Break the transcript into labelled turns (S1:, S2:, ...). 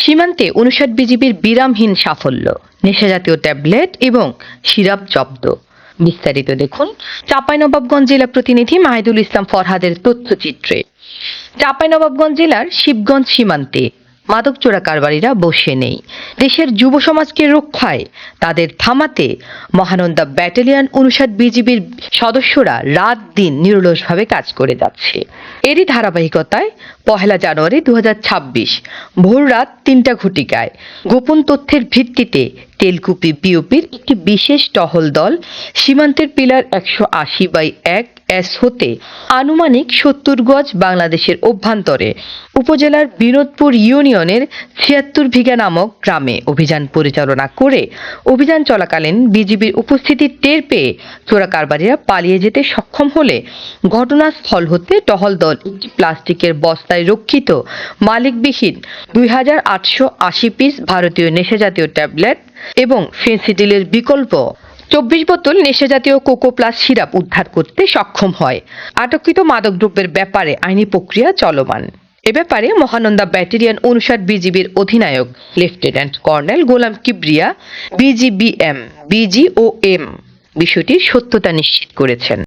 S1: সীমান্তে ৫৯ বিজিবির বিরামহীন সাফল্য, নেশাজাতীয় ট্যাবলেট এবং সিরাপ জব্দ। বিস্তারিত দেখুন চাঁপাইনবাবগঞ্জ জেলা প্রতিনিধি মাহিদুল ইসলাম ফরহাদের তথ্যচিত্রে। চাঁপাইনবাবগঞ্জ জেলার শিবগঞ্জ সীমান্তে মাদক চোরা কারবারিরা বসে নেই। দেশের যুব সমাজকে রক্ষায় তাদের থামাতে মহানন্দা ব্যাটালিয়ন ৫৯ বিজিবির সদস্যরা রাত দিন নিরলসভাবে কাজ করে যাচ্ছে। এরই ধারাবাহিকতায় ১ জানুয়ারি ২০২৬ ভোর রাত ৩টা ঘটিকায় গোপন তথ্যের ভিত্তিতে তেলকুপি বিওপির একটি বিশেষ টহল দল সীমান্তের পিলার ১৮০/১ এস হতে আনুমানিক ৭০ গজ বাংলাদেশের অভ্যন্তরে উপজেলার বিনোদপুর ইউনিয়নের ৭৬ ভিগা নামক গ্রামে অভিযান পরিচালনা করে অভিযান চলাকালীন বিজিবির উপস্থিতি টের পেয়ে চোরা কারবারিরা পালিয়ে যেতে সক্ষম হলে ঘটনাস্থল হতে টহল দল একটি প্লাস্টিকের বস্তায় রক্ষিত মালিকবিহীন ২৮৮০ পিস ভারতীয় নেশাজাতীয় ট্যাবলেট এবং ফেন্সিডিলের বিকল্প ২৪ বোতল নেশাজাতীয় কোকো প্লাস সিরাপ উদ্ধার করতে সক্ষম হয়। আটককৃত মাদকদ্রব্যের ব্যাপারে আইনি প্রক্রিয়া চলমান। এ ব্যাপারে মহানন্দা ব্যাটালিয়ন ৫৯ বিজিবির অধিনায়ক লেফটেন্যান্ট কর্নেল গোলাম কিবরিয়া বিজিবিএম, বিজিওএম বিষয়টির সত্যতা নিশ্চিত করেছেন।